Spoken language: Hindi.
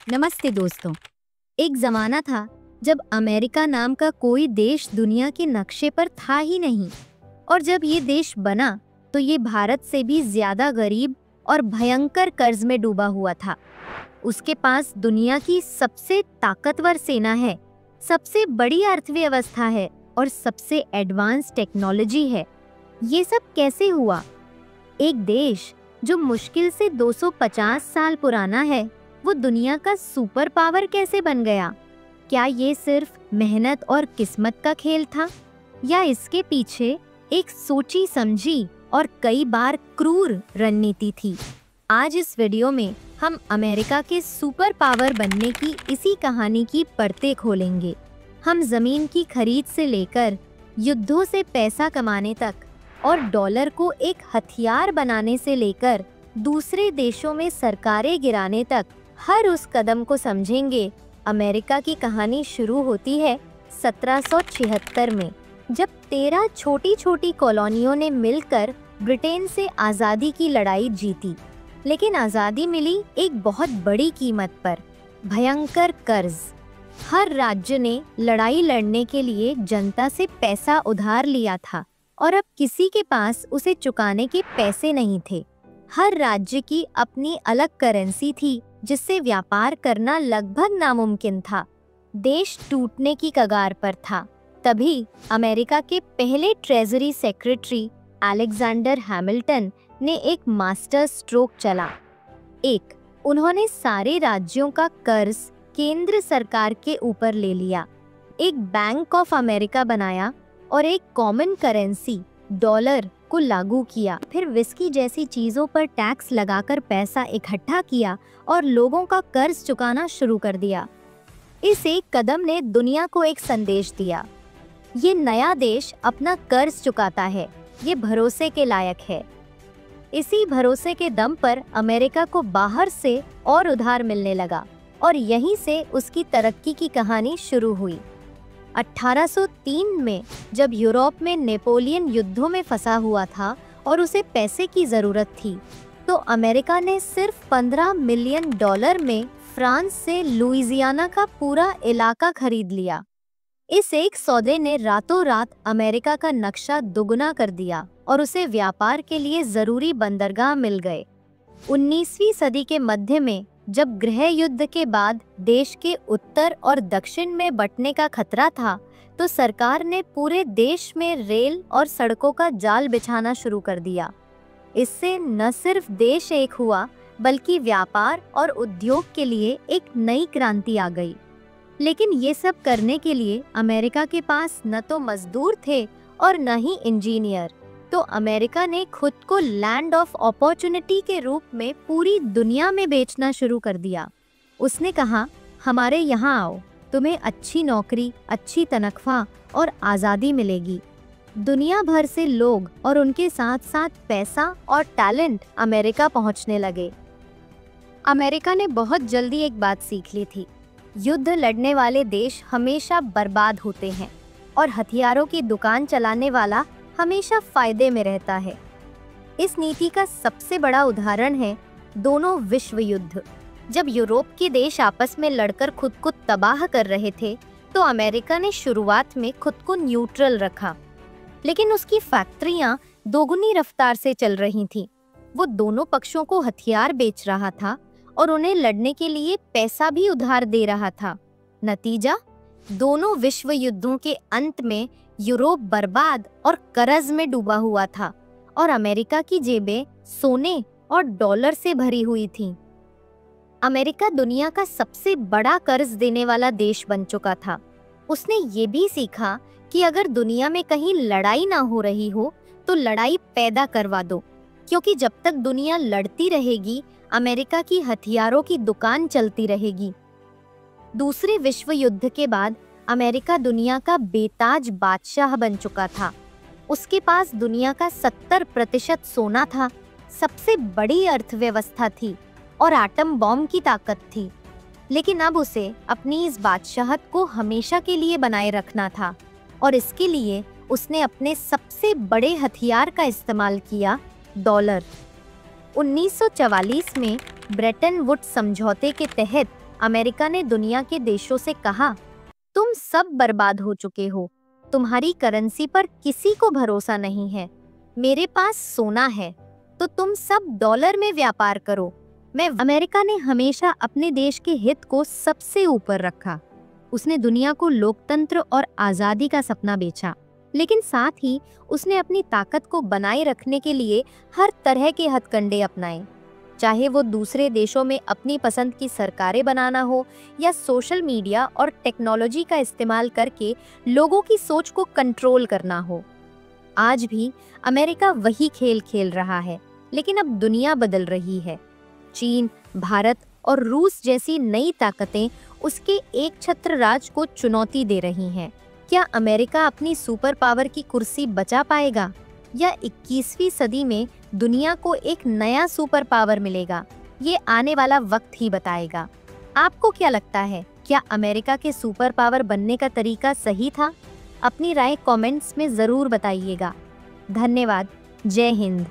नमस्ते दोस्तों। एक जमाना था जब अमेरिका नाम का कोई देश दुनिया के नक्शे पर था ही नहीं, और जब ये देश बना तो ये भारत से भी ज्यादा गरीब और भयंकर कर्ज में डूबा हुआ था। उसके पास दुनिया की सबसे ताकतवर सेना है, सबसे बड़ी अर्थव्यवस्था है और सबसे एडवांस टेक्नोलॉजी है। ये सब कैसे हुआ? एक देश जो मुश्किल से 250 साल पुराना है, वो दुनिया का सुपर पावर कैसे बन गया? क्या ये सिर्फ मेहनत और किस्मत का खेल था, या इसके पीछे एक सोची समझी और कई बार क्रूर रणनीति थी? आज इस वीडियो में हम अमेरिका के सुपर पावर बनने की इसी कहानी की परतें खोलेंगे। हम जमीन की खरीद से लेकर युद्धों से पैसा कमाने तक और डॉलर को एक हथियार बनाने से लेकर दूसरे देशों में सरकारें गिराने तक हर उस कदम को समझेंगे। अमेरिका की कहानी शुरू होती है 1776 में, जब 13 छोटी छोटी कॉलोनियों ने मिलकर ब्रिटेन से आज़ादी की लड़ाई जीती। लेकिन आज़ादी मिली एक बहुत बड़ी कीमत पर, भयंकर कर्ज। हर राज्य ने लड़ाई लड़ने के लिए जनता से पैसा उधार लिया था और अब किसी के पास उसे चुकाने के पैसे नहीं थे। हर राज्य की अपनी अलग करेंसी थी जिससे व्यापार करना लगभग नामुमकिन था। देश टूटने की कगार पर था। तभी अमेरिका के पहले ट्रेजरी सेक्रेटरी अलेक्जेंडर हैमिल्टन ने एक मास्टर स्ट्रोक चला। उन्होंने सारे राज्यों का कर्ज केंद्र सरकार के ऊपर ले लिया, एक बैंक ऑफ अमेरिका बनाया और एक कॉमन करेंसी डॉलर को लागू किया। फिर विस्की जैसी चीजों पर टैक्स लगाकर पैसा इकट्ठा किया और लोगों का कर्ज चुकाना शुरू कर दिया। इस एक कदम ने दुनिया को एक संदेश दिया, ये नया देश अपना कर्ज चुकाता है, ये भरोसे के लायक है। इसी भरोसे के दम पर अमेरिका को बाहर से और उधार मिलने लगा और यहीं से उसकी तरक्की की कहानी शुरू हुई। 1803 में जब यूरोप में नेपोलियन युद्धों में फंसा हुआ था और उसे पैसे की जरूरत थी, तो अमेरिका ने सिर्फ 15 मिलियन डॉलर में फ्रांस से लुइजियाना का पूरा इलाका खरीद लिया। इस एक सौदे ने रातों रात अमेरिका का नक्शा दुगना कर दिया और उसे व्यापार के लिए जरूरी बंदरगाह मिल गए। 19वीं सदी के मध्य में जब गृह युद्ध के बाद देश के उत्तर और दक्षिण में बंटने का खतरा था, तो सरकार ने पूरे देश में रेल और सड़कों का जाल बिछाना शुरू कर दिया। इससे न सिर्फ देश एक हुआ, बल्कि व्यापार और उद्योग के लिए एक नई क्रांति आ गई। लेकिन ये सब करने के लिए अमेरिका के पास न तो मजदूर थे और न ही इंजीनियर। तो अमेरिका ने खुद को लैंड ऑफ अपॉर्चुनिटी के रूप में पूरी दुनिया में बेचना शुरू कर दिया। उसने कहा, हमारे यहाँ आओ, तुम्हें अच्छी नौकरी, अच्छी तनख्वाह और आज़ादी मिलेगी। दुनिया भर से लोग और उनके साथ साथ पैसा और टैलेंट अमेरिका पहुँचने लगे। अमेरिका ने बहुत जल्दी एक बात सीख ली थी, युद्ध लड़ने वाले देश हमेशा बर्बाद होते हैं और हथियारों की दुकान चलाने वाला हमेशा फायदे में रहता है। इस नीति का सबसे बड़ा उदाहरण है दोनों विश्व युद्ध। जब यूरोप के देश आपस में लड़कर खुद को तबाह कर रहे थे, तो अमेरिका ने शुरुआत में खुद को न्यूट्रल रखा, लेकिन उसकी फैक्ट्रियां दोगुनी रफ्तार से चल रही थीं। वो दोनों पक्षों को हथियार बेच रहा था और उन्हें लड़ने के लिए पैसा भी उधार दे रहा था। नतीजा, दोनों विश्व युद्धों के अंत में यूरोप बर्बाद और कर्ज में डूबा हुआ था और अमेरिका की जेबें सोने और डॉलर से भरी हुई थीं। अमेरिका दुनिया का सबसे बड़ा कर्ज देने वाला देश बन चुका था। उसने ये भी सीखा कि अगर दुनिया में कहीं लड़ाई ना हो रही हो, तो लड़ाई पैदा करवा दो, क्योंकि जब तक दुनिया लड़ती रहेगी, अमेरिका की हथियारों की दुकान चलती रहेगी। दूसरे विश्व युद्ध के बाद अमेरिका दुनिया का बेताज बादशाह बन चुका था। उसके पास दुनिया का 70% सोना था, सबसे बड़ी अर्थव्यवस्था थी और आटम बॉम्ब की ताकत थी। लेकिन अब उसे अपनी इस बादशाहत को हमेशा के लिए बनाए रखना था और इसके लिए उसने अपने सबसे बड़े हथियार का इस्तेमाल किया, डॉलर। 1944 में ब्रेटन वुड्स समझौते के तहत अमेरिका ने दुनिया के देशों से कहा, तुम सब बर्बाद हो चुके हो, तुम्हारी करेंसी पर किसी को भरोसा नहीं है, मेरे पास सोना है, तो तुम सब डॉलर में व्यापार करो। अमेरिका ने हमेशा अपने देश के हित को सबसे ऊपर रखा। उसने दुनिया को लोकतंत्र और आजादी का सपना बेचा, लेकिन साथ ही उसने अपनी ताकत को बनाए रखने के लिए हर तरह के हथकंडे अपनाए, चाहे वो दूसरे देशों में अपनी पसंद की सरकारें बनाना हो या सोशल मीडिया और टेक्नोलॉजी का इस्तेमाल करके लोगों की सोच को कंट्रोल करना हो। आज भी अमेरिका वही खेल खेल रहा है, लेकिन अब दुनिया बदल रही है। चीन, भारत और रूस जैसी नई ताकतें उसके एक छत्र राज को चुनौती दे रही हैं। क्या अमेरिका अपनी सुपर पावर की कुर्सी बचा पाएगा, या 21वीं सदी में दुनिया को एक नया सुपर पावर मिलेगा? ये आने वाला वक्त ही बताएगा। आपको क्या लगता है, क्या अमेरिका के सुपर पावर बनने का तरीका सही था? अपनी राय कमेंट्स में जरूर बताइएगा। धन्यवाद। जय हिंद।